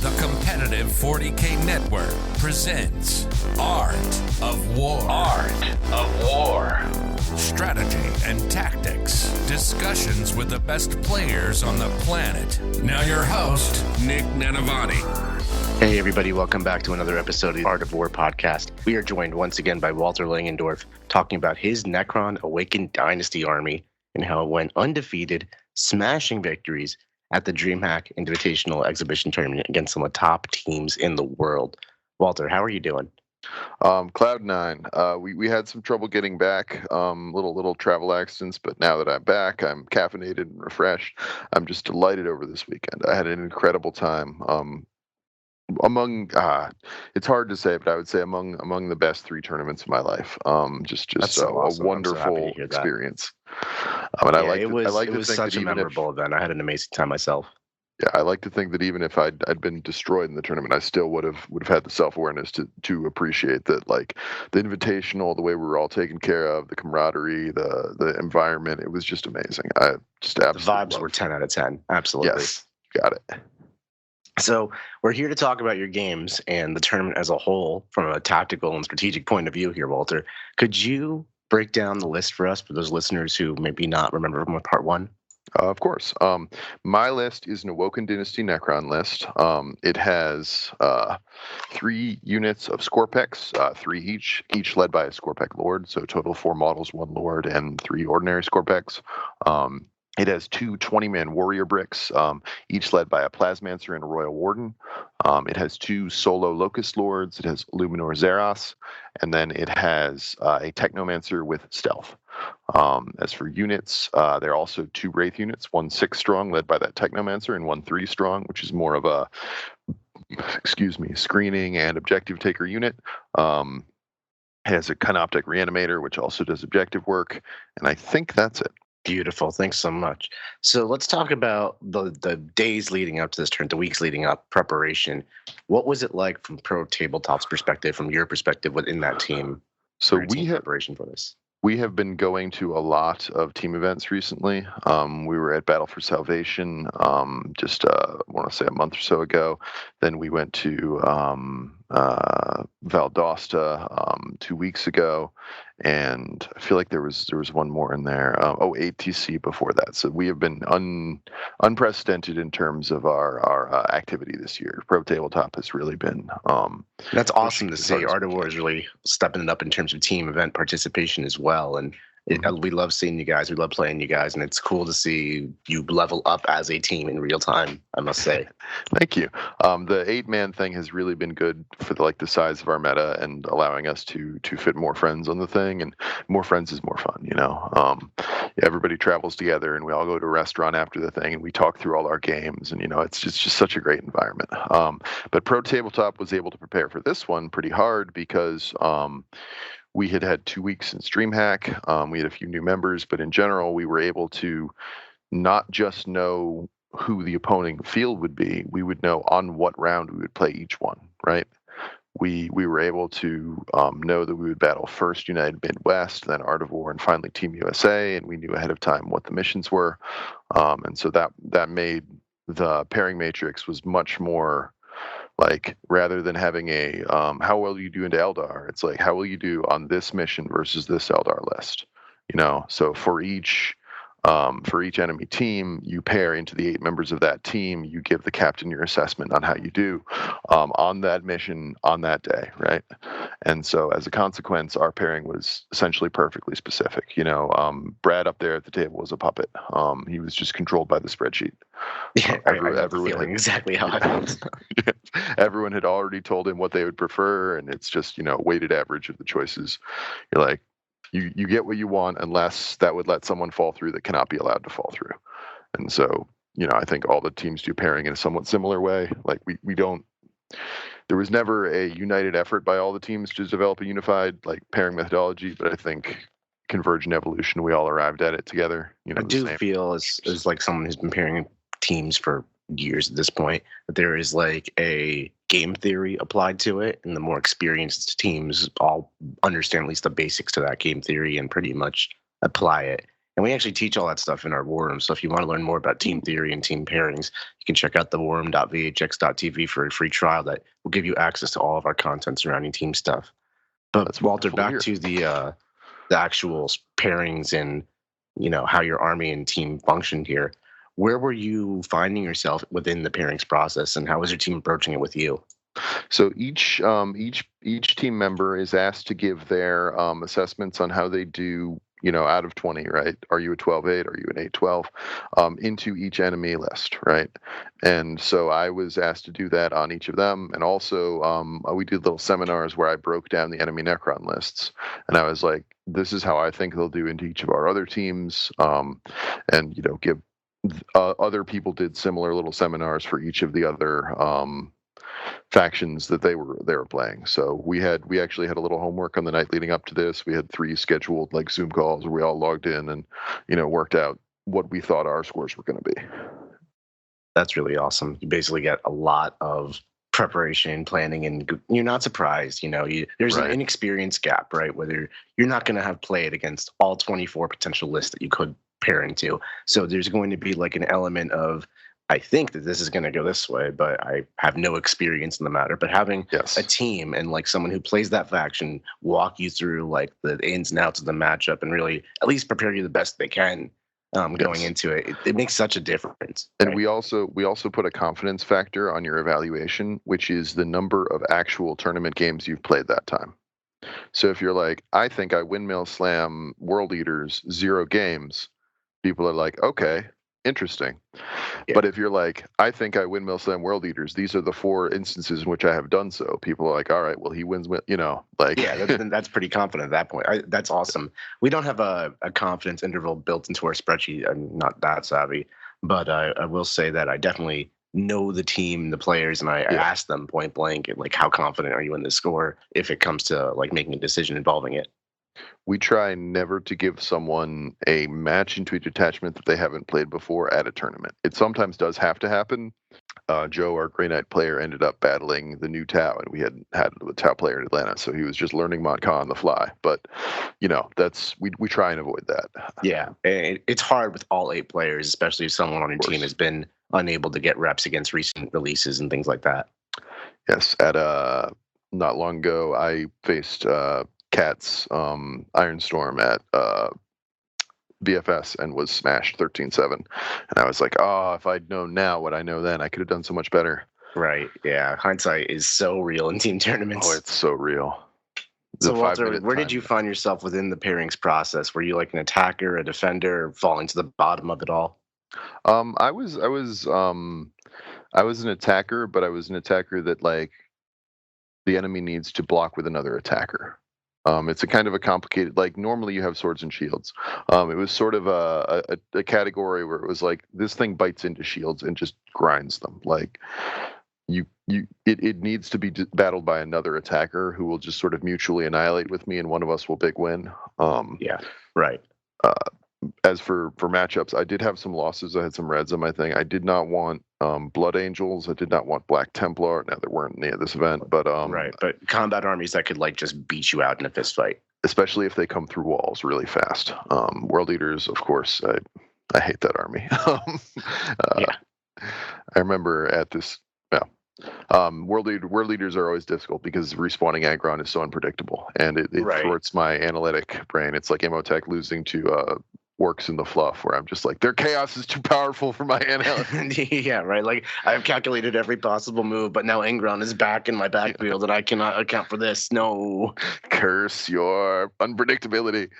The competitive 40K network presents Art of War. Art of War. Strategy and tactics. Discussions with the best players on the planet. Now your host, Nick Nanavati. Hey everybody, welcome back to another episode of the Art of War podcast. We are joined once again by Walter Langendorf talking about his Necron Awakened Dynasty army and how it went undefeated, smashing victories at the Dreamhack Invitational Exhibition Tournament against some of the top teams in the world. Walter, how are you doing? Cloud9. We had some trouble getting back, little travel accidents, but now that I'm back, I'm caffeinated and refreshed. I'm just delighted over this weekend. I had an incredible time. It's hard to say, but I would say among the best three tournaments of my life. Just so awesome. A wonderful experience. I like it to was think such that a memorable event. I had an amazing time myself. Yeah, I like to think that even if I'd been destroyed in the tournament, I still would have had the self-awareness to appreciate that, like the invitational, the way we were all taken care of, the camaraderie, the environment. It was just amazing. I just absolutely the vibes were 10 out of 10. Absolutely. Yes, got it. So we're here to talk about your games and the tournament as a whole from a tactical and strategic point of view here, Walter. Could you break down the list for us, for those listeners who maybe not remember from part one? Of course. My list is an Awoken Dynasty Necron list. It has 3 units of Scorpex, 3 each led by a Scorpec Lord, so total 4 models, 1 Lord, and 3 ordinary Scorpex. It has 2 20-man warrior bricks, each led by a Plasmancer and a Royal Warden. It has 2 solo Locust Lords. It has Luminor Zeros, and then it has a Technomancer with Stealth. As for units, there are also 2 Wraith units, 1 6 strong led by that Technomancer, and 1 3 strong, which is more of a, screening and objective taker unit. It has a Canoptek Reanimator, which also does objective work, and I think that's it. Beautiful. Thanks so much. So let's talk about the days leading up to this turn, the weeks leading up, preparation. What was it like from Protabletop's perspective, from your perspective within that team? So preparation for this. We have been going to a lot of team events recently. We were at Battle for Salvation I want to say a month or so ago. Then we went to Valdosta 2 weeks ago, and I feel like there was one more in there. ATC before that. So we have been unprecedented in terms of our activity this year. Pro Tabletop has really been. That's awesome to see. Art of War is really stepping it up in terms of team event participation as well, and we love seeing you guys. We love playing you guys, and it's cool to see you level up as a team in real time, I must say. Thank you. The 8-man thing has really been good for the size of our meta and allowing us to fit more friends on the thing, and more friends is more fun, everybody travels together and we all go to a restaurant after the thing and we talk through all our games, and it's just such a great environment. But Pro Tabletop was able to prepare for this one pretty hard because we had 2 weeks in Dreamhack. We had a few new members, but in general, we were able to not just know who the opposing field would be, we would know on what round we would play each one, right? We were able to know that we would battle first United Midwest, then Art of War, and finally Team USA, and we knew ahead of time what the missions were. And so that made the pairing matrix was much more rather than having a how well you do into Eldar, it's like how will you do on this mission versus this Eldar list, so for each enemy team, you pair into the 8 members of that team, you give the captain your assessment on how you do on that mission on that day, right? And so as a consequence, our pairing was essentially perfectly specific. Brad up there at the table was a puppet. He was just controlled by the spreadsheet. Yeah, everyone feeling exactly how I felt. Everyone had already told him what they would prefer, and it's just weighted average of the choices. You're like, you get what you want unless that would let someone fall through that cannot be allowed to fall through. And so I think all the teams do pairing in a somewhat similar way. Like we don't. There was never a united effort by all the teams to develop a unified pairing methodology, but I think Convergent Evolution, we all arrived at it together. I do feel as like someone who's been pairing teams for years at this point, that there is a game theory applied to it, and the more experienced teams all understand at least the basics to that game theory and pretty much apply it. And we actually teach all that stuff in our war room. So if you want to learn more about team theory and team pairings, you can check out the warroom.vhx.tv for a free trial that will give you access to all of our content surrounding team stuff. But That's Walter, wonderful to back hear. to the actual pairings and how your army and team functioned here. Where were you finding yourself within the pairings process, and how was your team approaching it with you? So each team member is asked to give their assessments on how they do, out of 20, right? Are you a 12-8? Are you an 8-12? Into each enemy list, right? And so I was asked to do that on each of them. And also we did little seminars where I broke down the enemy Necron lists. And I was like, this is how I think they'll do into each of our other teams. And, give other people did similar little seminars for each of the other factions that they were playing. So we actually had a little homework on the night leading up to this. We had 3 scheduled like Zoom calls where we all logged in and worked out what we thought our scores were going to be. That's really awesome. You basically get a lot of preparation, planning, and you're not surprised. There's an Right. inexperience gap, right? Whether you're not going to have played against all 24 potential lists that you could pair into. So there's going to be like an element of, I think that this is going to go this way, but I have no experience in the matter. But having Yes. a team and like someone who plays that faction walk you through like the ins and outs of the matchup and really at least prepare you the best they can going Yes. into it, it makes such a difference. And right? we also put a confidence factor on your evaluation, which is the number of actual tournament games you've played that time. So if you're like, I think I windmill slam World Eaters 0 games, people are like, okay, interesting. Yeah. But if you're like, I think I windmill slam World Eaters, these are the 4 instances in which I have done so. People are like, all right, well, he wins, like. Yeah, that's pretty confident at that point. That's awesome. We don't have a confidence interval built into our spreadsheet. I'm not that savvy, but I will say that I definitely know the team, the players, and I ask them point blank, like, how confident are you in this score if it comes to like making a decision involving it. We try never to give someone a match into a detachment that they haven't played before at a tournament. It sometimes does have to happen. Joe, our Grey Knight player, ended up battling the new Tau, and we had the Tau player in Atlanta, so he was just learning Modca on the fly. But that's we try and avoid that. Yeah, it's hard with all 8 players, especially if someone on your team has been unable to get reps against recent releases and things like that. Yes, at not long ago, I faced Cat's Iron Storm at BFS and was smashed 13-7. And I was like, oh, if I'd known now what I know then, I could have done so much better. Right. Yeah. Hindsight is so real in team tournaments. Oh, it's so real. So, Walter, where did you find yourself within the pairings process? Were you like an attacker, a defender, falling to the bottom of it all? I was an attacker, but I was an attacker that like the enemy needs to block with another attacker. It's a kind of a complicated, like normally you have swords and shields. It was sort of a category where it was like this thing bites into shields and just grinds them. Like it needs to be battled by another attacker who will just sort of mutually annihilate with me, and one of us will big win. Yeah, right. As for matchups, I did have some losses. I had some reds on my thing. I did not want Blood Angels. I did not want Black Templar. Now, there weren't any at this event, but right. But combat armies that could like just beat you out in a fist fight, especially if they come through walls really fast. World Eaters, of course, I hate that army. I remember at this. World Leaders are always difficult because respawning Aggron is so unpredictable, and it thwarts my analytic brain. It's like Emotech losing to Works in the Fluff, where I'm just like, their chaos is too powerful for my analytic. Yeah, right. Like I've calculated every possible move, but now Aggron is back in my backfield, and I cannot account for this. No, curse your unpredictability.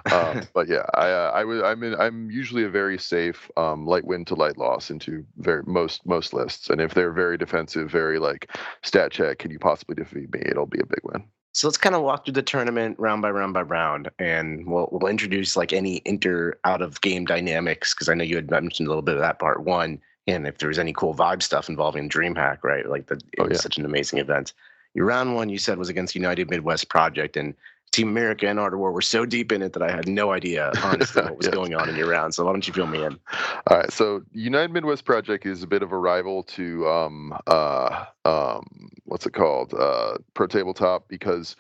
But yeah, I'm usually a very safe light win to light loss into most lists, and if they're very defensive, very like stat check, can you possibly defeat me? It'll be a big win. So let's kind of walk through the tournament round by round, and we'll introduce like any out of game dynamics, because I know you had mentioned a little bit of that part 1, and if there was any cool vibe stuff involving Dreamhack, right? Like it was such an amazing event. Your round 1, you said, was against United Midwest Project, and Team America and Art of War were so deep in it that I had no idea, honestly, what was going on in your round. So why don't you fill me in? All right. So United Midwest Project is a bit of a rival to what's it called? Protabletop, because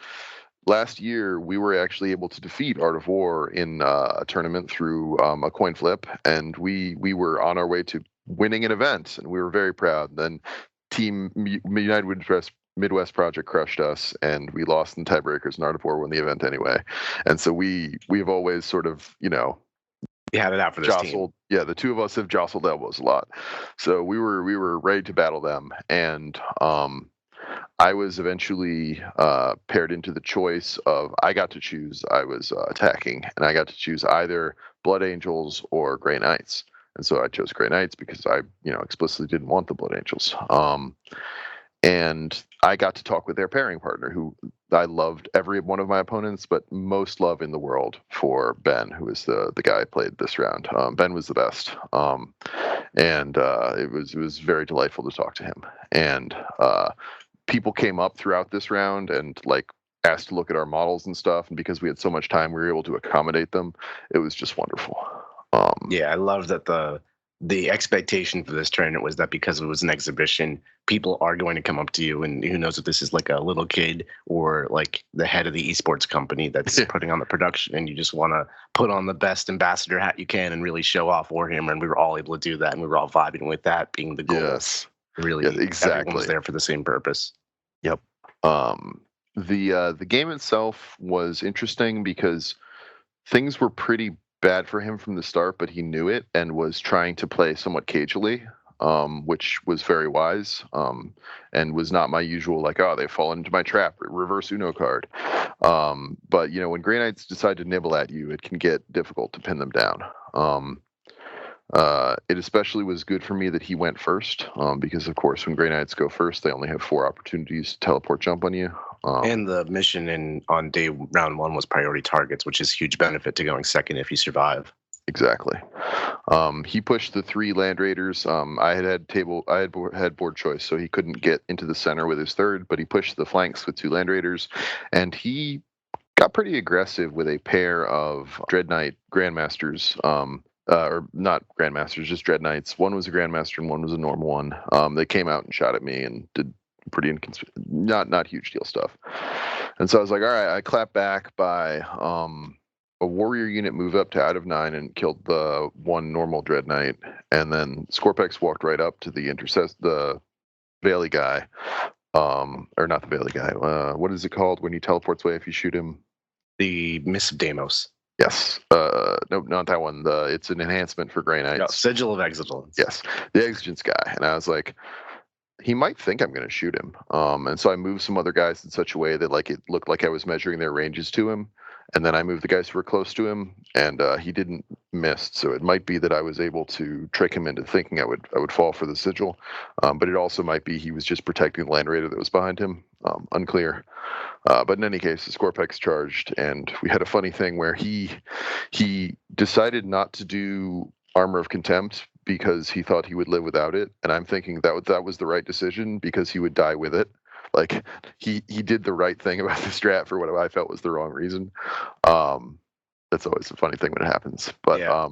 last year we were actually able to defeat Art of War in a tournament through a coin flip, and we were on our way to winning an event, and we were very proud. Then Team United Midwest Project crushed us, and we lost in tiebreakers, and Art of War won the event anyway. And so we've always sort of, you know, we had it out for this jostled. team. Yeah, the two of us have jostled elbows a lot. So we were ready to battle them, and I was eventually paired into the choice of, I got to choose. I was attacking, and I got to choose either Blood Angels or Grey Knights. And so I chose Grey Knights because I, explicitly didn't want the Blood Angels. And I got to talk with their pairing partner, who I loved every one of my opponents, but most love in the world for Ben, who is the guy I played this round. Ben was the best, and it was very delightful to talk to him. And people came up throughout this round and asked to look at our models and stuff, and because we had so much time, we were able to accommodate them. It was just wonderful. Yeah, I love that the expectation for this tournament was that because it was an exhibition, people are going to come up to you, and who knows if this is like a little kid or like the head of the esports company that's putting on the production, and you just want to put on the best ambassador hat you can and really show off Warhammer, and we were all able to do that, and we were all vibing with that being the goal. Yes. Really, yes, exactly. Everyone was there for the same purpose. Yep. The game itself was interesting because things were pretty bad for him from the start, but he knew it and was trying to play somewhat cagely, which was very wise, and was not my usual they've fallen into my trap, reverse Uno card. But when Grey Knights decide to nibble at you, it can get difficult to pin them down. It especially was good for me that he went first, because of course when Grey Knights go first, they only have 4 opportunities to teleport jump on you. And the mission on round 1 was priority targets, which is huge benefit to going second if you survive. Exactly. He pushed the 3 land raiders. I had board choice, so he couldn't get into the center with his 3rd, but he pushed the flanks with 2 land raiders, and he got pretty aggressive with a pair of Dread Knight Grandmasters. Or not Grandmasters, just Dread Knights. One was a Grandmaster and one was a normal one. They came out and shot at me and did pretty not huge deal stuff. And so I was like, all right, I clapped back by a warrior unit move up to out of 9 and killed the 1 normal Dread Knight. And then Scorpex walked right up to the Bailey guy. Or not the Bailey guy. What is it called when he teleports away if you shoot him? The Miss of Deimos. Yes. Nope, not that one. It's an enhancement for Grey Knights. No, Sigil of Exigence. Yes, the Exigence guy. And I was like, he might think I'm going to shoot him. And so I moved some other guys in such a way that it looked like I was measuring their ranges to him. And then I moved the guys who were close to him, and he didn't miss. So it might be that I was able to trick him into thinking I would fall for the Sigil. But it also might be he was just protecting the Land Raider that was behind him. Unclear. But in any case, the Scorpex charged, and we had a funny thing where he decided not to do Armor of Contempt because he thought he would live without it. And I'm thinking that was the right decision because he would die with it. He did the right thing about the strat for what I felt was the wrong reason. That's always a funny thing when it happens. But yeah.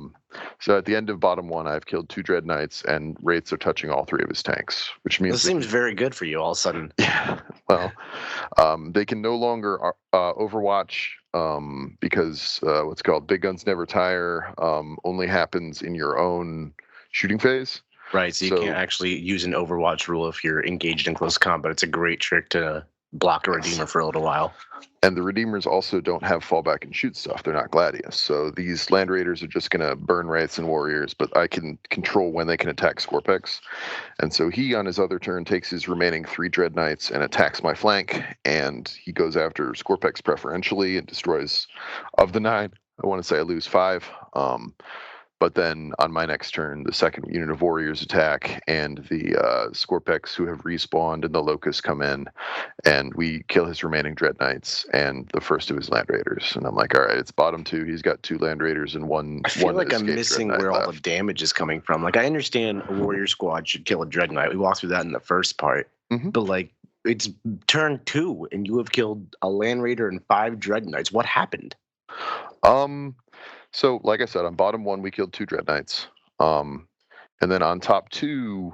So at the end of bottom 1, I've killed 2 Dread Knights, and Wraiths are touching all 3 of his tanks, which means this seems very good for you all of a sudden. Yeah. Well, they can no longer Overwatch because what's called Big Guns Never Tire only happens in your own shooting phase. Right, so you can't actually use an Overwatch rule if you're engaged in close combat. It's a great trick to block a Redeemer for a little while. And the Redeemers also don't have fallback and shoot stuff. They're not Gladius. So these Land Raiders are just going to burn Wraiths and Warriors, but I can control when they can attack Scorpex. And so he, on his other turn, takes his remaining 3 Dread Knights and attacks my flank, and he goes after Scorpex preferentially and destroys, of the 9, I want to say I lose 5. But then on my next turn, the 2nd unit of Warriors attack, and the Scorpex who have respawned and the Locusts come in, and we kill his remaining Dread Knights and the first of his Land Raiders. And I'm like, all right, it's bottom 2. He's got 2 Land Raiders and one. I feel like I'm missing where all the damage is coming from. I understand a Warrior squad should kill a Dread Knight. We walked through that in the first part. Mm-hmm. But it's turn 2, and you have killed a Land Raider and 5 Dread Knights. What happened? So, like I said, on bottom 1, we killed 2 Dread Knights. And then on top 2,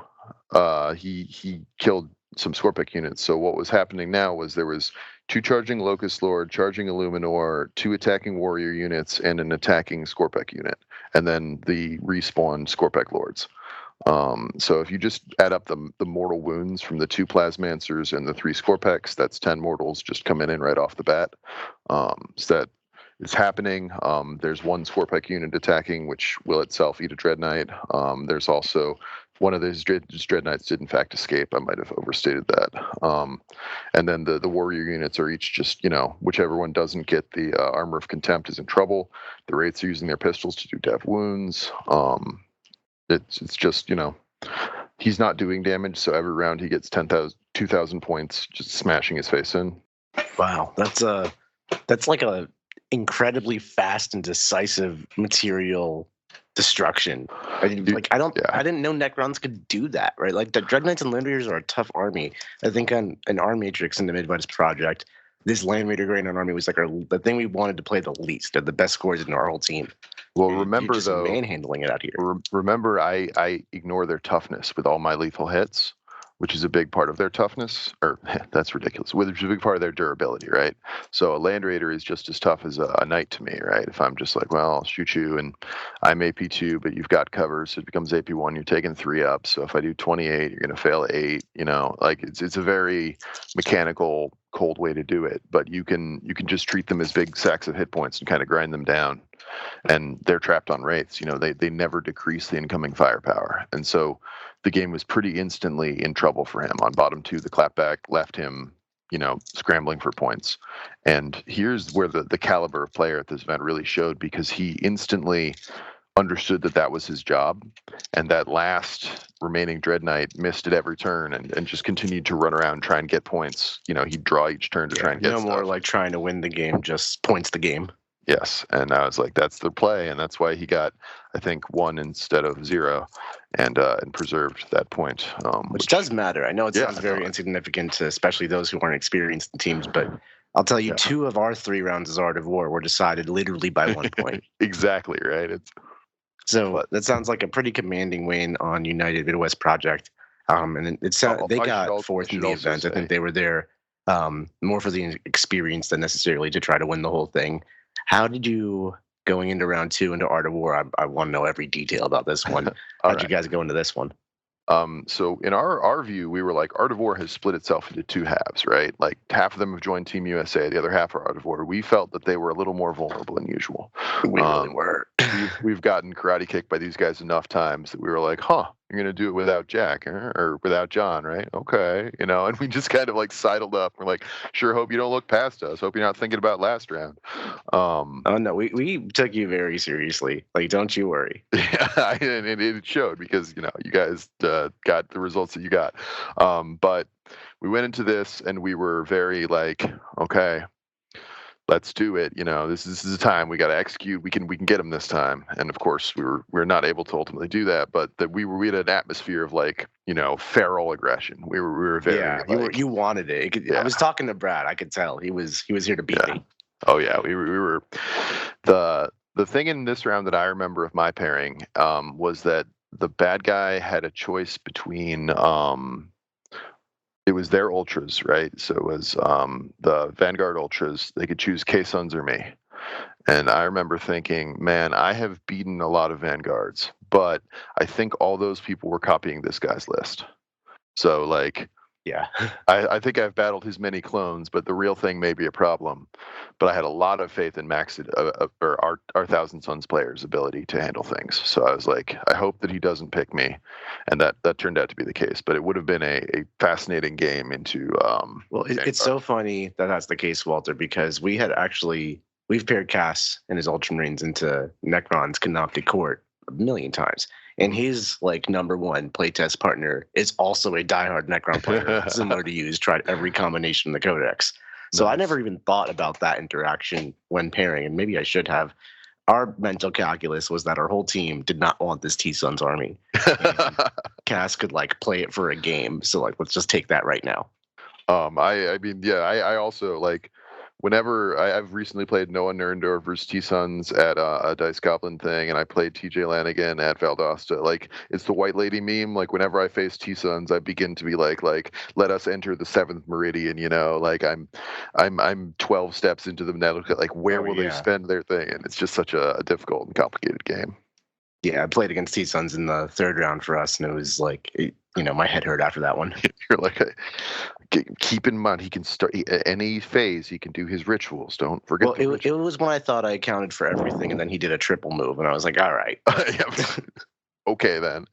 he killed Scorpek units. So what was happening now was there was 2 charging Locust Lord, charging Illuminor, 2 attacking Warrior units, and an attacking Scorpek unit, and then the respawn Scorpek Lords. So if you just add up the mortal wounds from the 2 Plasmancers and the 3 Scorpeks, that's 10 mortals just coming in right off the bat. So that is happening. There's 1 Scorpek unit attacking, which will itself eat a Dread Knight. There's also one of those Dread Knights did in fact escape. I might have overstated that. And then the Warrior units are each just, whichever one doesn't get the Armor of Contempt is in trouble. The Wraiths are using their pistols to do dev wounds. It's just, he's not doing damage, so every round he gets 2,000 points just smashing his face in. Wow, that's like a incredibly fast and decisive material destruction. I didn't know Necrons could do that, right? Like the Dread Knights and Land Raiders are a tough army. I think on an Arm Matrix in the Midwest project, this Land Raider Grand Army was like the thing we wanted to play the least, or the best scores in our whole team. Well, remember though, manhandling it out here. Remember, I ignore their toughness with all my lethal hits, which is a big part of their toughness. Or that's ridiculous. Which is a big part of their durability, right? So a Land Raider is just as tough as a Knight to me, right? If I'm just like, well, I'll shoot you, and I'm AP2, but you've got cover, so it becomes AP1. You're taking 3 up. So if I do 28, you're going to fail 8. Like it's a very mechanical, cold way to do it. But you can just treat them as big sacks of hit points and kind of grind them down. And they're trapped on Wraiths. They never decrease the incoming firepower. And so the game was pretty instantly in trouble for him. On bottom 2, the clapback left him, scrambling for points. And here's where the caliber of player at this event really showed, because he instantly understood that was his job. And that last remaining Dread Knight missed at every turn and just continued to run around, try and get points. He'd draw each turn to try and get stuff. More like trying to win the game, just points the game. Yes, and I was like, that's the play, and that's why he got, I think, 1 instead of 0, and preserved that point. Which does matter. I know it sounds very insignificant to especially those who aren't experienced in teams, but I'll tell you, 2 of our 3 rounds as Art of War were decided literally by 1 point. Exactly, right? That sounds like a pretty commanding win on United Midwest Project. And they got 4th in the event. I think they were there more for the experience than necessarily to try to win the whole thing. How did you, going into round 2 into Art of War, I want to know every detail about this one. How'd you guys go into this one? So in our view, we were like, Art of War has split itself into 2 halves, right? Like half of them have joined Team USA, the other half are Art of War. We felt that they were a little more vulnerable than usual. We really were. We've gotten karate kicked by these guys enough times that we were like, you're going to do it without Jack or without John, right? Okay. And we just kind of like sidled up. We're like, sure, hope you don't look past us. Hope you're not thinking about last round. Oh, no, we took you very seriously. Like, don't you worry. Yeah, and it showed because, you guys got the results that you got. But we went into this and we were very like, okay, let's do it. This is the time we got to execute. We can get them this time. And of course, we were not able to ultimately do that. But that we had an atmosphere of like feral aggression. We were very you wanted it. I was talking to Brad. I could tell he was here to beat me. Oh yeah, we were. The thing in this round that I remember of my pairing was that the bad guy had a choice between. It was their ultras, right? So it was the Vanguard ultras. They could choose K-Suns or me. And I remember thinking, man, I have beaten a lot of Vanguards, but I think all those people were copying this guy's list. So like, yeah, I think I've battled his many clones, but the real thing may be a problem. But I had a lot of faith in our Thousand Sons players' ability to handle things. So I was like, I hope that he doesn't pick me, and that turned out to be the case. But it would have been a fascinating game into. Well, it's so funny that that's the case, Walter, because we've paired Cass and his Ultramarines into Necron's Canoptek court a million times. And his like number 1 playtest partner is also a diehard Necron player, similar to you, who's tried every combination in the Codex. So nice. I never even thought about that interaction when pairing, and maybe I should have. Our mental calculus was that our whole team did not want this T-Suns army. Cass could like play it for a game, so like let's just take that right now. I mean, yeah, I also like whenever I've recently played Noah Nurendorf versus T-Sons at a Dice Goblin thing, and I played TJ Lanigan at Valdosta. Like, it's the white lady meme. Like, whenever I face T-Sons, I begin to be like, let us enter the seventh meridian. Like I'm 12 steps into the net. Like, where will they spend their thing? And it's just such a difficult and complicated game. Yeah, I played against T-Sons in the third round for us, and it was like, my head hurt after that one. You're like, keep in mind, he can start any phase. He can do his rituals. Don't forget. Well, it was when I thought I accounted for everything, and then he did a triple move, and I was like, all right. Okay, then.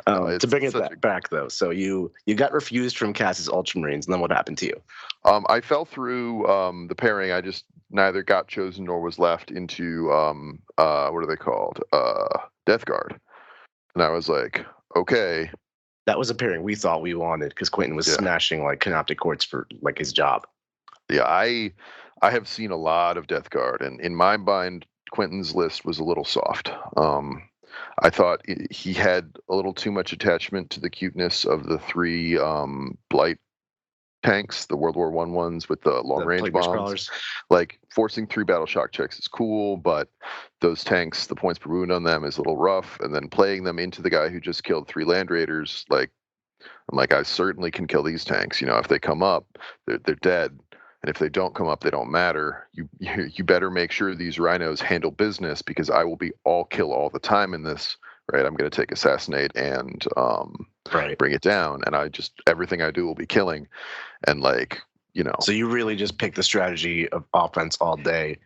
Yeah, to bring it back, though, so you got refused from Cass's Ultramarines, and then what happened to you? I fell through the pairing. I just neither got chosen nor was left into what are they called? Death Guard. And I was like, okay. That was a pairing we thought we wanted because Quentin was smashing like Canoptek courts for like his job. Yeah, I have seen a lot of Death Guard, and in my mind, Quentin's list was a little soft. I thought he had a little too much attachment to the cuteness of the three Blight tanks, the World War I ones with the long range bombs. Scrawlers. Like, forcing 3 battle shock checks is cool, but those tanks, the points per wound on them is a little rough. And then playing them into the guy who just killed 3 land raiders, like, I'm like, I certainly can kill these tanks. If they come up, they're dead. And if they don't come up, they don't matter. You better make sure these rhinos handle business, because I will be all kill all the time in this. Right, I'm going to take assassinate and bring it down, and everything I do will be killing, and So you really just picked the strategy of offense all day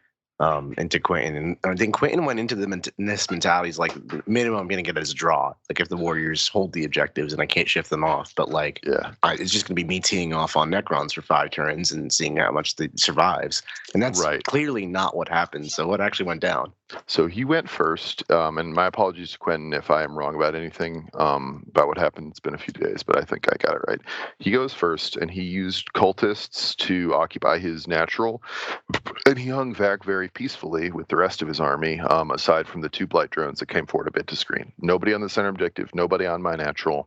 into Quentin, and I think Quentin went into this mentality is like, minimum I'm going to get is a draw. Like, if the Warriors hold the objectives and I can't shift them off, but it's just going to be me teeing off on Necrons for 5 turns and seeing how much they survives, and that's clearly not what happened. So what actually went down? So he went first, and my apologies to Quentin if I am wrong about anything about what happened. It's been a few days, but I think I got it right. He goes first, and he used cultists to occupy his natural, and he hung back very peacefully with the rest of his army, aside from the 2 Blight drones that came forward a bit to screen. Nobody on the center objective, nobody on my natural,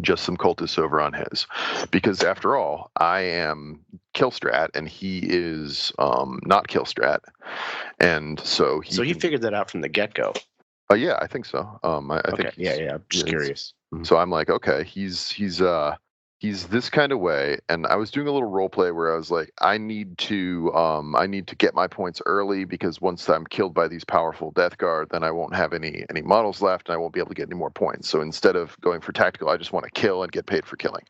just some cultists over on his. Because after all, I am kill strat, and he is not kill strat. And so he figured that out from the get-go. Yeah, I think so. I think I'm just curious. So I'm like, okay, he's this kind of way, and I was doing a little role play where I was like, I need to get my points early, because once I'm killed by these powerful Death Guard, then I won't have any models left, and I won't be able to get any more points. So instead of going for tactical, I just want to kill and get paid for killing,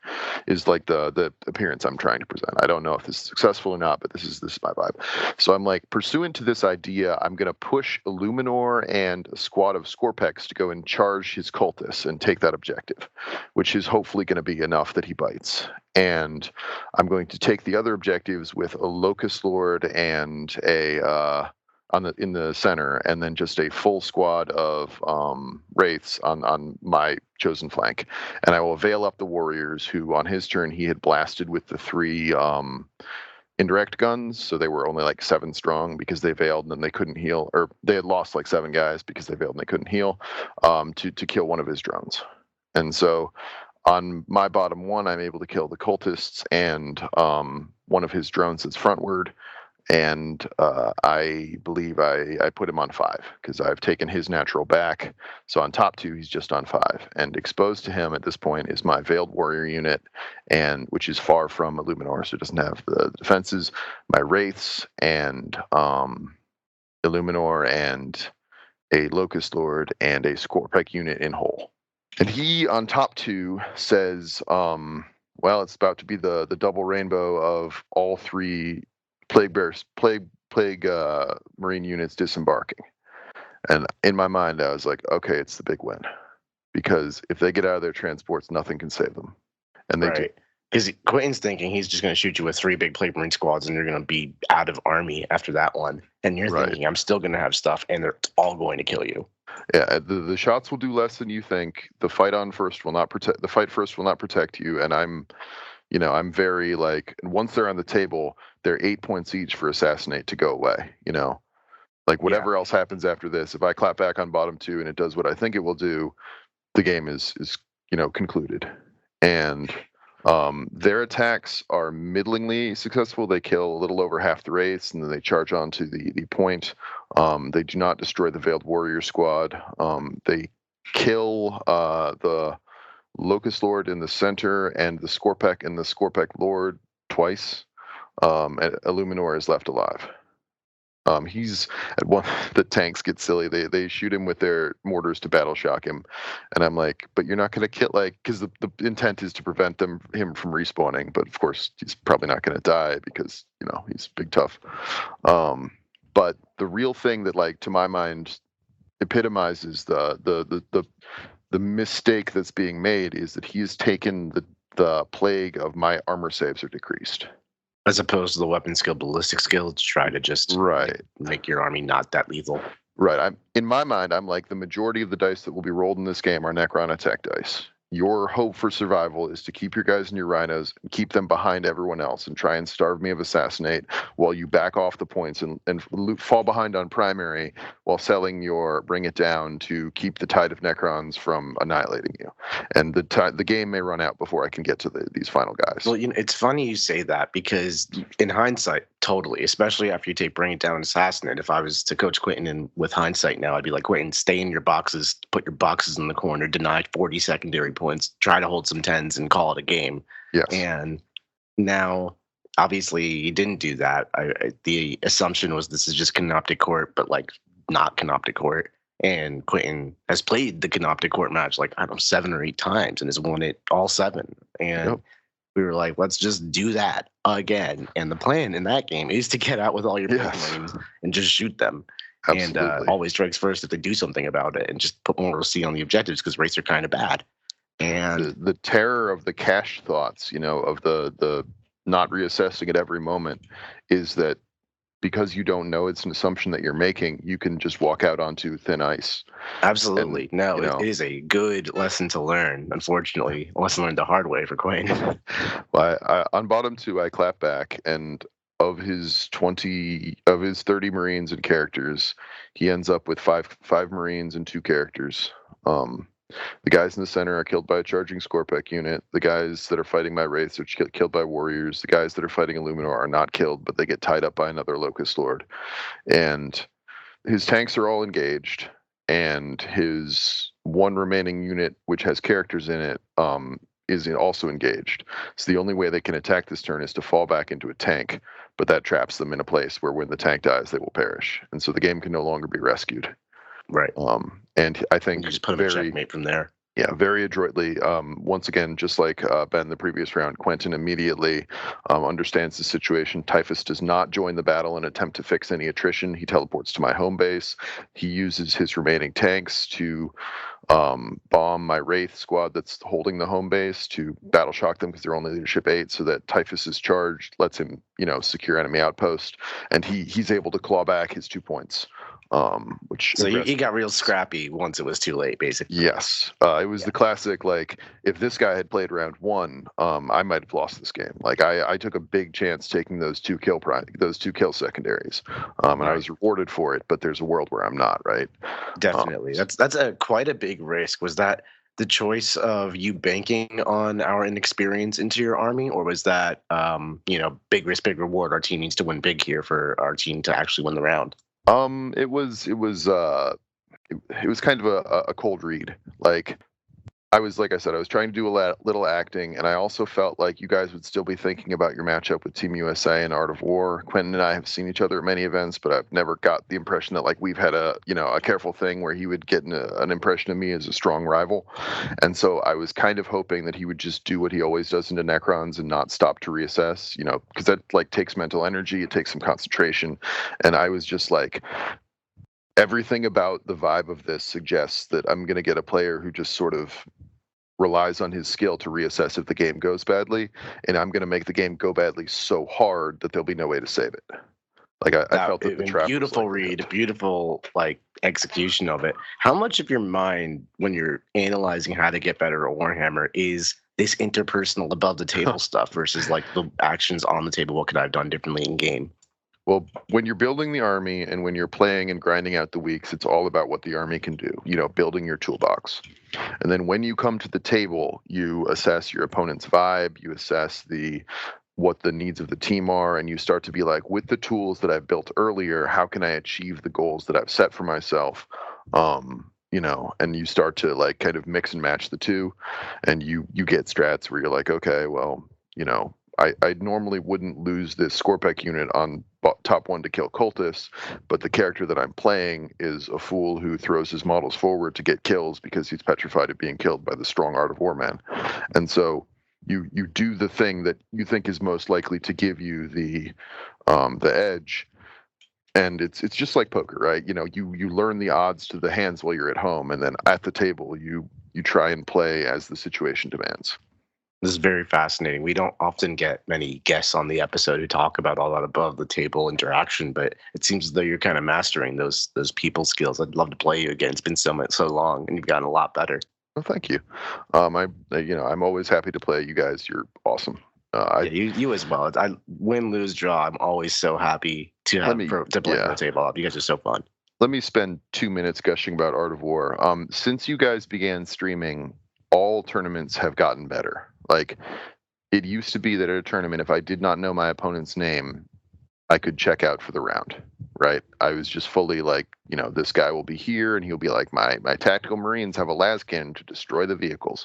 is like the appearance I'm trying to present. I don't know if this is successful or not, but this is my vibe. So I'm like, pursuant to this idea, I'm going to push Illuminor and a squad of Scorpex to go and charge his cultists and take that objective, which is hopefully going to be enough that he bites. And I'm going to take the other objectives with a Locust Lord and in the center, and then just a full squad of wraiths on my chosen flank. And I will veil up the warriors, who on his turn he had blasted with the 3 indirect guns, so they were only like 7 strong because they veiled and then they couldn't heal, or they had lost like 7 guys because they veiled and they couldn't heal, to kill one of his drones. And so on my bottom 1, I'm able to kill the cultists and one of his drones that's frontward. And I believe I put him on 5 because I've taken his natural back. So on top 2, he's just on 5. And exposed to him at this point is my Veiled Warrior unit, and which is far from Illuminor, so it doesn't have the defenses. My Wraiths and Illuminor and a Locust Lord and a Scorpec unit in whole. And he, on top 2, says, well, it's about to be the double rainbow of all 3 plague marine units disembarking. And in my mind, I was like, okay, it's the big win. Because if they get out of their transports, nothing can save them. And they do. Because Quentin's thinking he's just going to shoot you with 3 big plague marine squads, and you're going to be out of army after that one. And you're thinking, I'm still going to have stuff, and they're all going to kill you. Yeah, the shots will do less than you think. The fight first will not protect you. And I'm very like, once they're on the table, they're 8 points each for assassinate to go away. Like whatever else happens after this, if I clap back on bottom 2 and it does what I think it will do, the game is concluded. And Their attacks are middlingly successful. They kill a little over half the wraiths, and then they charge on to the point. They do not destroy the Veiled Warrior squad. They kill the Locust Lord in the center and the Scorpek and the Scorpek Lord twice. And Illuminor is left alive. He's at one. The tanks get silly. They shoot him with their mortars to battle shock him, and I'm like, but you're not going to kill, like, because the intent is to prevent him from respawning. But of course, he's probably not going to die because he's big tough. But the real thing that, like, to my mind, epitomizes the mistake that's being made is that he has taken the plague of my armor saves are decreased. As opposed to the weapon skill, ballistic skill, to try to just make your army not that lethal. Right. In my mind, I'm like, the majority of the dice that will be rolled in this game are Necron attack dice. Your hope for survival is to keep your guys and your rhinos and keep them behind everyone else and try and starve me of assassinate while you back off the points and fall behind on primary while selling your bring it down to keep the tide of Necrons from annihilating you. And the game may run out before I can get to these final guys. Well, it's funny you say that because in hindsight, totally, especially after you take bring it down and assassinate. If I was to coach Quentin and with hindsight now, I'd be like, Quentin, stay in your boxes, put your boxes in the corner, deny 40 secondary points, try to hold some 10s and call it a game. Yes. And now, obviously, he didn't do that. The assumption was this is just Canoptek Court, but like not Canoptek Court. And Quentin has played the Canoptek Court match like, I don't know, 7 or 8 times and has won it all 7. And we were like, let's just do that again. And the plan in that game is to get out with all your lanes and just shoot them. Absolutely. And always strikes first if they do something about it and just put more C on the objectives because rates are kind of bad. And the terror of the cash thoughts, of the not reassessing at every moment is that because you don't know it's an assumption that you're making, you can just walk out onto thin ice. Absolutely. It is a good lesson to learn. Unfortunately, a lesson learned the hard way for Quain. Well, on bottom 2, I clap back, and of his 30 Marines and characters, he ends up with five Marines and 2 characters. The guys in the center are killed by a charging Scorpek unit. The guys that are fighting my wraiths are killed by warriors. The guys that are fighting Illuminor are not killed, but they get tied up by another Locust Lord. And his tanks are all engaged, and his one remaining unit, which has characters in it, is also engaged. So the only way they can attack this turn is to fall back into a tank, but that traps them in a place where when the tank dies, they will perish. And so the game can no longer be rescued. Right. And I think you just put him in checkmate from there. Yeah, very adroitly. Once again, just like Ben the previous round, Quentin immediately understands the situation. Typhus does not join the battle and attempt to fix any attrition. He teleports to my home base. He uses his remaining tanks to bomb my Wraith squad that's holding the home base to battle shock them because they're only leadership 8, so that Typhus' charge lets him, secure enemy outpost, and he's able to claw back his 2 points. So he got real scrappy once it was too late, basically. Yes, it was the classic. Like, if this guy had played round 1, I might have lost this game. Like, I took a big chance taking those 2 kill secondaries, and I was rewarded for it. But there's a world where I'm not. Right? Definitely, that's quite a big risk. Was that the choice of you banking on our inexperience into your army, or was that big risk, big reward? Our team needs to win big here for our team to actually win the round. It was kind of a cold read. Like I was trying to do a little acting, and I also felt like you guys would still be thinking about your matchup with Team USA and Art of War. Quentin and I have seen each other at many events, but I've never got the impression that, like, we've had a careful thing where he would get an impression of me as a strong rival. And so I was kind of hoping that he would just do what he always does into Necrons and not stop to reassess, because that takes mental energy, it takes some concentration. And I was just like, everything about the vibe of this suggests that I'm going to get a player who just sort of relies on his skill to reassess if the game goes badly, and I'm going to make the game go badly so hard that there'll be no way to save it. Like I felt that the trap. Beautiful read, beautiful execution of it. How much of your mind, when you're analyzing how to get better at Warhammer, is this interpersonal above the table stuff versus the actions on the table? What could I have done differently in game? Well, when you're building the army and when you're playing and grinding out the weeks, it's all about what the army can do, building your toolbox. And then when you come to the table, you assess your opponent's vibe, you assess what the needs of the team are, and you start to be like, with the tools that I've built earlier, how can I achieve the goals that I've set for myself? And you start to like kind of mix and match the two, and you get strats where you're like, okay, well, I normally wouldn't lose this Scorpec unit on top 1 to kill cultists, but the character that I'm playing is a fool who throws his models forward to get kills because he's petrified of being killed by the strong Art of War man. And so you do the thing that you think is most likely to give you the edge. And it's just like poker, right? You learn the odds to the hands while you're at home, and then at the table you try and play as the situation demands. This is very fascinating. We don't often get many guests on the episode who talk about all that above the table interaction, but it seems as though you're kind of mastering those people skills. I'd love to play you again. It's been so long, and you've gotten a lot better. Well, thank you. I'm always happy to play you guys. You're awesome. You as well. I win, lose, draw. I'm always so happy to play on the table. You guys are so fun. Let me spend 2 minutes gushing about Art of War. Since you guys began streaming, all tournaments have gotten better. Like, it used to be that at a tournament, if I did not know my opponent's name, I could check out for the round, right? I was just fully like, this guy will be here, and he'll be like, my tactical Marines have a las cannon to destroy the vehicles.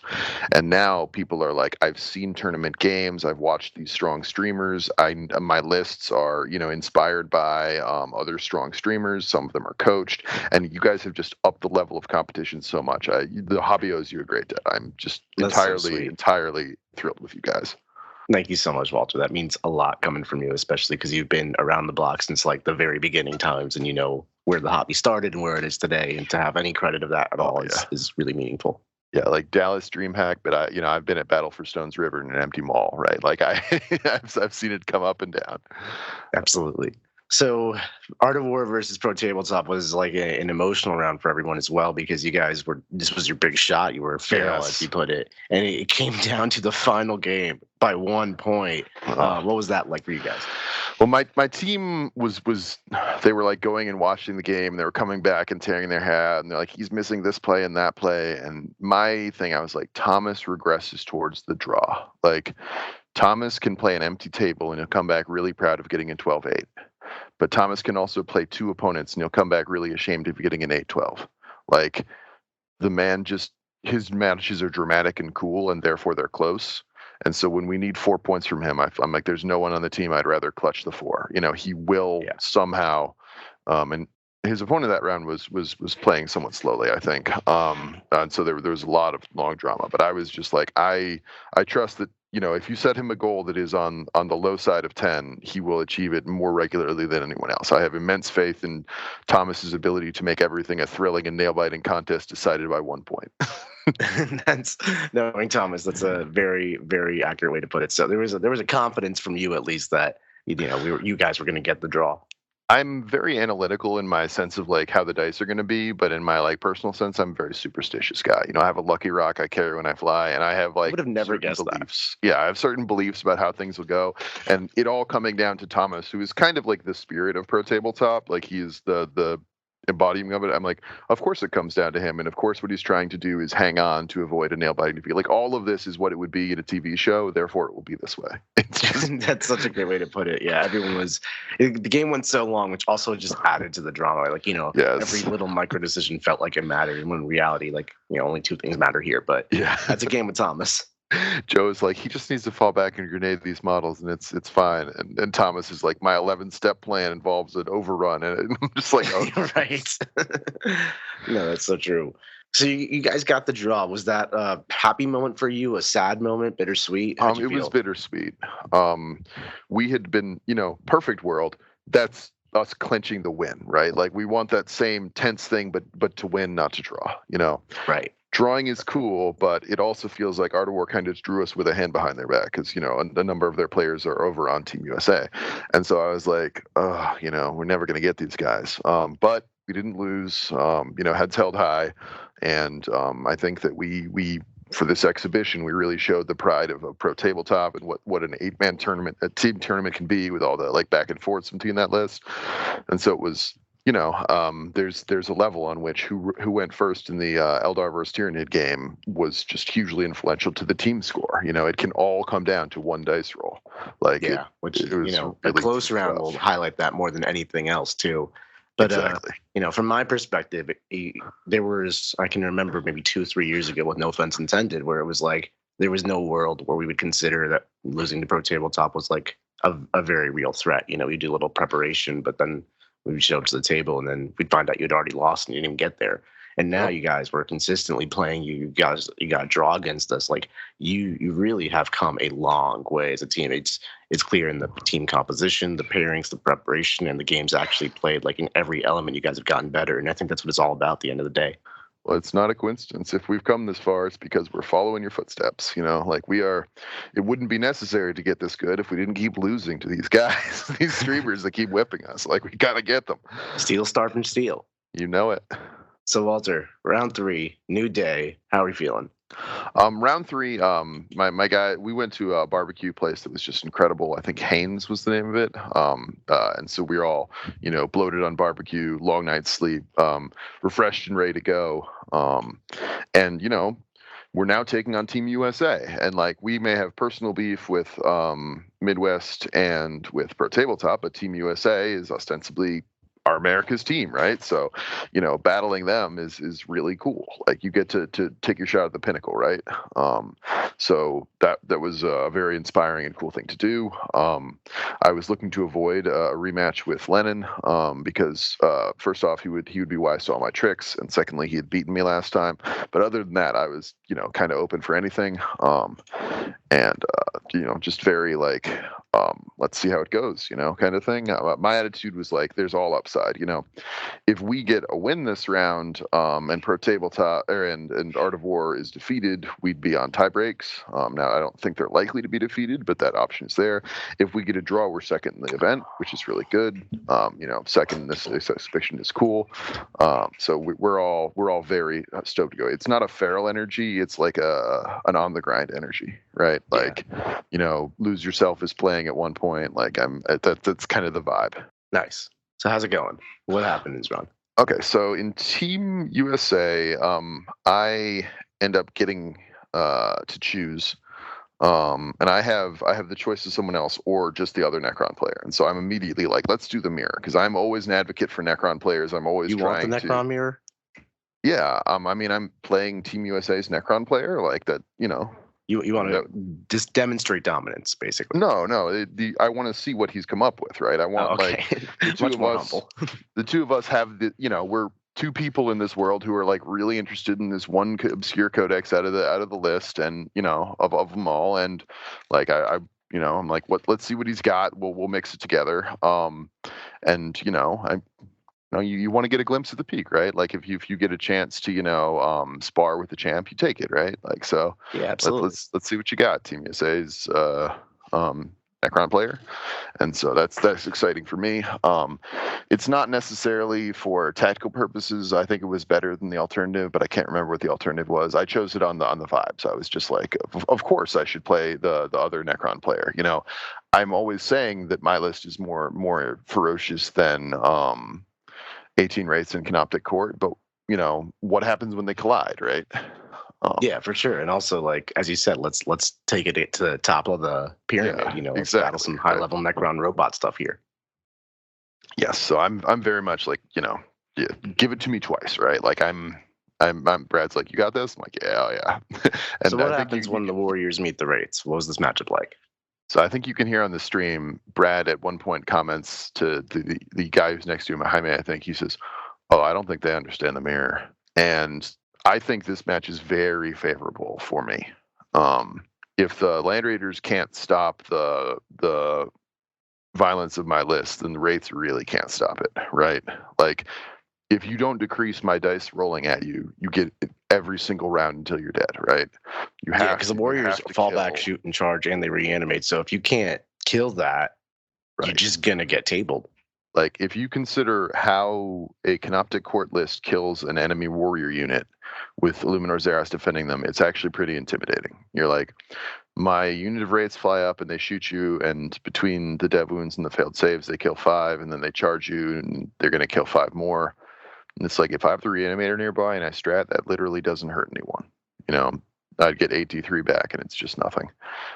And now people are like, I've seen tournament games, I've watched these strong streamers, my lists are, inspired by other strong streamers. Some of them are coached, and you guys have just upped the level of competition so much. The hobby owes you a great debt. I'm just entirely thrilled with you guys. Thank you so much, Walter. That means a lot coming from you, especially because you've been around the block since like the very beginning times, and you know where the hobby started and where it is today. And to have any credit of that at all is really meaningful. Yeah, like Dallas Dreamhack, but I've been at Battle for Stones River in an empty mall, right? Like I've seen it come up and down. Absolutely. So Art of War versus Pro Tabletop was like an emotional round for everyone as well, because you guys this was your big shot. You were feral, as you put it. And it came down to the final game by 1 point. What was that like for you guys? Well, my team was they were like going and watching the game. They were coming back and tearing their hat, and they're like, he's missing this play and that play. And my thing, I was like, Thomas regresses towards the draw. Like, Thomas can play an empty table and he'll come back really proud of getting a 12-8. But Thomas can also play 2 opponents and he'll come back really ashamed of getting an 8-12. Like, the man his matches are dramatic and cool, and therefore they're close. And so when we need 4 points from him, I'm like, there's no one on the team I'd rather clutch the 4. He will somehow. And his opponent that round was playing somewhat slowly, I think. And so there was a lot of long drama. But I was just like, I trust that, if you set him a goal that is on the low side of 10, he will achieve it more regularly than anyone else. I have immense faith in Thomas's ability to make everything a thrilling and nail-biting contest decided by 1 point. That's knowing Thomas. That's a very, very accurate way to put it. So there was a confidence from you, at least, that you guys were going to get the draw. I'm very analytical in my sense of like how the dice are going to be, but in my like personal sense, I'm a very superstitious guy. I have a lucky rock I carry when I fly, and I have like would have never guessed beliefs. That. Yeah, I have certain beliefs about how things will go, and it all coming down to Thomas, who is kind of like the spirit of Pro Tabletop. Like, he is the embodiment of it. I'm like, of course it comes down to him, and of course what he's trying to do is hang on to avoid a nail-biting defeat. Like, all of this is what it would be in a TV show, therefore it will be this way. It's just that's such a great way to put it. Yeah, the game went so long, which also just added to the drama. Like, every little micro decision felt like it mattered, and when in reality, like, only 2 things matter here. But that's a game with Thomas. Joe is like, he just needs to fall back and grenade these models, and it's fine. And Thomas is like, my 11-step plan involves an overrun, and I'm just like, oh, right. No, that's so true. So you guys got the draw. Was that a happy moment for you? A sad moment? Bittersweet? It was bittersweet. We had been, perfect world. That's us clinching the win, right? Like, we want that same tense thing, but to win, not to draw. Right. Drawing is cool, but it also feels like Art of War kind of drew us with a hand behind their back, because a number of their players are over on Team USA, and so I was like, we're never going to get these guys. But we didn't lose. Heads held high, and I think that we for this exhibition, we really showed the pride of a pro tabletop and what an 8-man tournament, a team tournament can be with all the like back and forths between that list. And so it was, there's a level on which who went first in the Eldar versus Tyranid game was just hugely influential to the team score. It can all come down to one dice roll. Like it was a really close round will highlight that more than anything else too. But exactly. From my perspective, there was, I can remember maybe 2 or 3 years ago, with no offense intended, where it was like there was no world where we would consider that losing to Pro Tabletop was like a very real threat. We do a little preparation, but then we would show up to the table and then we'd find out you'd already lost and you didn't even get there. And now you guys were consistently playing. You got to draw against us. Like you really have come a long way as a team. It's clear in the team composition, the pairings, the preparation, and the games actually played. Like in every element, you guys have gotten better. And I think that's what it's all about at the end of the day. Well, it's not a coincidence. If we've come this far, it's because we're following your footsteps. Like we are. It wouldn't be necessary to get this good if we didn't keep losing to these guys, these streamers that keep whipping us. Like we gotta get them. Steel, start from steel. You know it. So Walter, round 3, new day. How are we feeling? Round 3, my guy, we went to a barbecue place that was just incredible. I think Haynes was the name of it. And so we were all, bloated on barbecue, long night's sleep, refreshed and ready to go. And we're now taking on Team USA, and like we may have personal beef with Midwest and with Pro Tabletop, but Team USA is ostensibly our America's team, right? So, battling them is really cool. Like you get to take your shot at the pinnacle, right? So that was a very inspiring and cool thing to do. I was looking to avoid a rematch with Lennon because first off, he would be wise to all my tricks, and secondly, he had beaten me last time. But other than that, I was kind of open for anything, and just very like let's see how it goes, kind of thing. My attitude was like, there's all upside. If we get a win this round, and Pro Tabletop and Art of War is defeated, we'd be on tie breaks. Now I don't think they're likely to be defeated, but that option is there. If we get a draw, we're second in the event, which is really good. Second in this exhibition is cool. So we're all very stoked to go. It's not a feral energy; it's like an on the grind energy, right? Like, lose yourself is playing at one point. Like that's kind of the vibe. Nice. So how's it going? What happened in this round? Okay, so in Team USA, I end up getting to choose, and I have the choice of someone else or just the other Necron player, and so I'm immediately like, let's do the mirror, because I'm always an advocate for Necron players. I'm always trying want the Necron mirror? Yeah, I'm playing Team USA's Necron player, like that, You want to just demonstrate dominance, basically. No. I want to see what he's come up with, right? I want like the two of us. The two of us have we're two people in this world who are like really interested in this one obscure codex out of the list, and of them all, and like I'm like, let's see what he's got. We'll mix it together. And you want to get a glimpse of the peak, right? Like if you get a chance to spar with the champ, you take it, right? Like so. Yeah, absolutely. Let's see what you got. Team USA's Necron player, and so that's exciting for me. It's not necessarily for tactical purposes. I think it was better than the alternative, but I can't remember what the alternative was. I chose it on the vibe, so I was just like, of course I should play the other Necron player. I'm always saying that my list is more ferocious than 18 Wraiths and Canoptek Court, but what happens when they collide, right? Yeah, for sure. And also, like as you said, let's take it to the top of the pyramid. Let's exactly. battle some high level Necron robot stuff here. Yes, so I'm very much like give it to me twice, right? Like I'm Brad's like, you got this. I'm like, yeah. And so what happens when the Warriors meet the Wraiths? What was this matchup like? So I think you can hear on the stream, Brad at one point comments to the guy who's next to him, Jaime, I think, he says, "Oh, I don't think they understand the mirror." And I think this match is very favorable for me. If the Land Raiders can't stop the violence of my list, then the Wraiths really can't stop it, right? Like, if you don't decrease my dice rolling at you, you get it every single round until you're dead, right? You have because the Warriors fall back, shoot, and charge, and they reanimate. So if you can't kill that, you're just gonna get tabled. Like if you consider how a Canoptek Court list kills an enemy warrior unit, with Illuminor Xeros defending them, it's actually pretty intimidating. You're like, my unit of wraiths fly up and they shoot you, and between the dev wounds and the failed saves, they kill 5, and then they charge you, and they're going to kill 5 more. And it's like, if I have the reanimator nearby and I strat, that literally doesn't hurt anyone. You know, I'd get 8d3 back, and it's just nothing.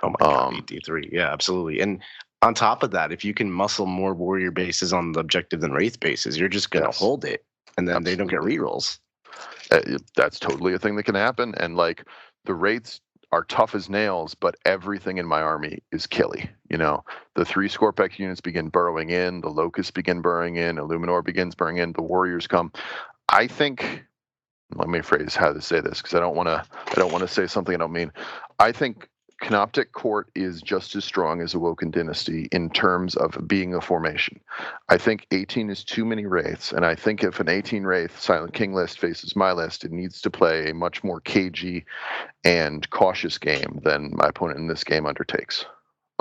Oh my god, 8d3. Yeah, absolutely. And on top of that, if you can muscle more warrior bases on the objective than wraith bases, you're just going to hold it, and then they don't get rerolls. That's totally a thing that can happen. And like, the wraiths are tough as nails, but everything in my army is killy. You know, the 3 Scorpek units begin burrowing in, the Locusts begin burrowing in, Illuminor begins burrowing in, the Warriors come. I think, let me phrase how to say this, because I don't want to say something I don't mean. I think Canoptek Court is just as strong as Awoken Dynasty in terms of being a formation. I think 18 is too many wraiths, and I think if an 18 wraith Silent King list faces my list, it needs to play a much more cagey and cautious game than my opponent in this game undertakes.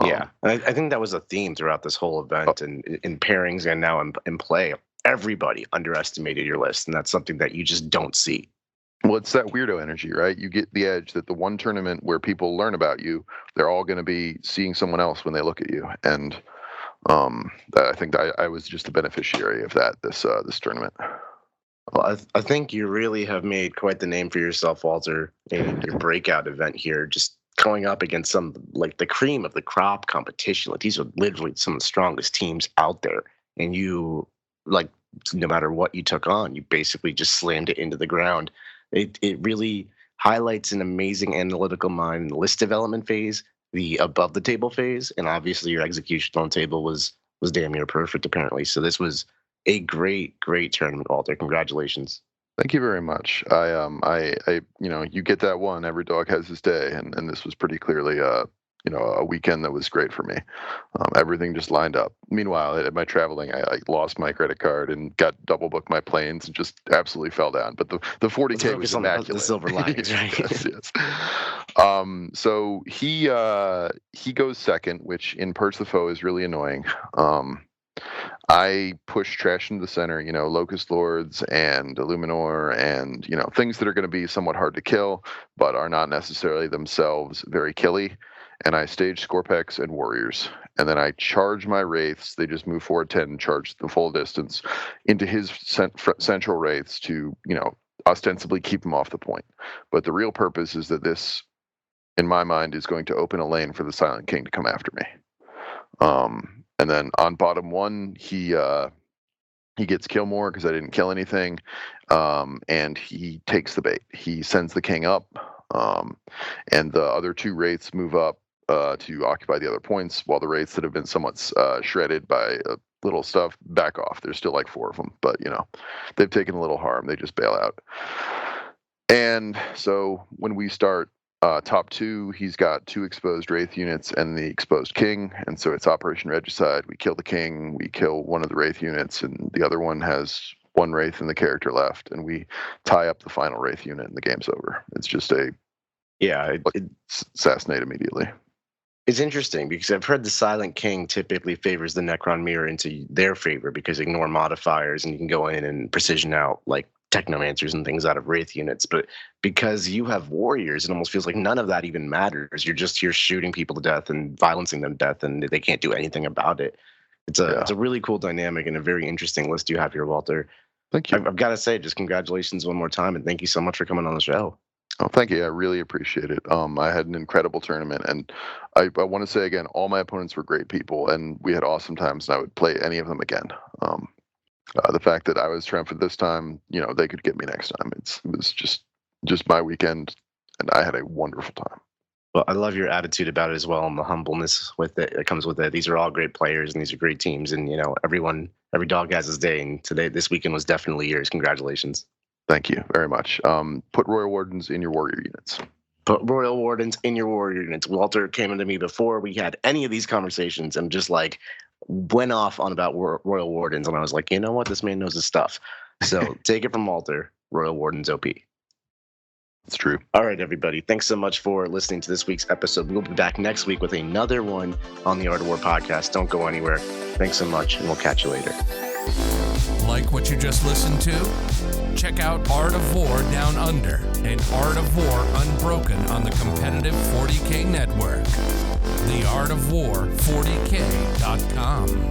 Yeah, I think that was a theme throughout this whole event, and in pairings and now in play. Everybody underestimated your list, and that's something that you just don't see. Well, it's that weirdo energy, right? You get the edge that the one tournament where people learn about you, they're all going to be seeing someone else when they look at you. And I think I was just a beneficiary of that this tournament. Well, I think you really have made quite the name for yourself, Walter, in your breakout event here, just going up against some, like, the cream of the crop competition. Like, these are literally some of the strongest teams out there. And you, like, no matter what you took on, you basically just slammed it into the ground. It really highlights an amazing analytical mind in the list development phase, the above the table phase, and obviously your execution on table was damn near perfect, apparently. So this was a great tournament, Walter. Congratulations. Thank you very much. I you know, you get that one. Every dog has his day, and this was pretty clearly a weekend that was great for me. Everything just lined up. Meanwhile, at my traveling, I lost my credit card and got double booked my planes and just absolutely fell down. But the 40K was immaculate. The silver linings, right? yes. So he goes second, which in Purge the Foe is really annoying. I push trash into the center, you know, Locust Lords and Illuminor and, you know, things that are going to be somewhat hard to kill, but are not necessarily themselves very killy. And I stage Scorpeks and Warriors. And then I charge my Wraiths. They just move forward 10 and charge the full distance into his central Wraiths to, you know, ostensibly keep him off the point. But the real purpose is that this, in my mind, is going to open a lane for the Silent King to come after me. And then on bottom 1, he gets kill more because I didn't kill anything. And he takes the bait. He sends the king up. And the other 2 Wraiths move up to occupy the other points, while the Wraiths that have been somewhat shredded by little stuff back off. There's still like 4 of them, but, you know, they've taken a little harm. They just bail out. And so when we start top 2, he's got 2 exposed Wraith units and the exposed king, and so it's Operation Regicide. We kill the king, we kill one of the Wraith units, and the other one has 1 Wraith in the character left, and we tie up the final Wraith unit, and the game's over. It's just assassinate immediately. It's interesting because I've heard the Silent King typically favors the Necron mirror into their favor because ignore modifiers, and you can go in and precision out like Technomancers and things out of Wraith units. But because you have Warriors, it almost feels like none of that even matters. You're just here shooting people to death and violencing them to death, and they can't do anything about it. It's a really cool dynamic and a very interesting list you have here, Walter. Thank you. I've got to say, just congratulations one more time, and thank you so much for coming on the show. Oh, thank you. I really appreciate it. I had an incredible tournament, and I want to say again, all my opponents were great people, and we had awesome times, and I would play any of them again. The fact that I was triumphant this time, you know, they could get me next time. It was just my weekend, and I had a wonderful time. Well, I love your attitude about it as well, and the humbleness with it that comes with it. These are all great players, and these are great teams, and, you know, every dog has his day, and this weekend was definitely yours. Congratulations. Thank you very much. Put Royal Wardens in your Warrior units. Put Royal Wardens in your Warrior units. Walter came into me before we had any of these conversations and just like went off on about Royal Wardens, and I was like, you know what? This man knows his stuff. So take it from Walter. Royal Wardens OP. It's true. All right, everybody. Thanks so much for listening to this week's episode. We'll be back next week with another one on the Art of War podcast. Don't go anywhere. Thanks so much, and we'll catch you later. Like what you just listened to? Check out Art of War Down Under and Art of War Unbroken on the competitive 40K network. The Art of War 40K.com.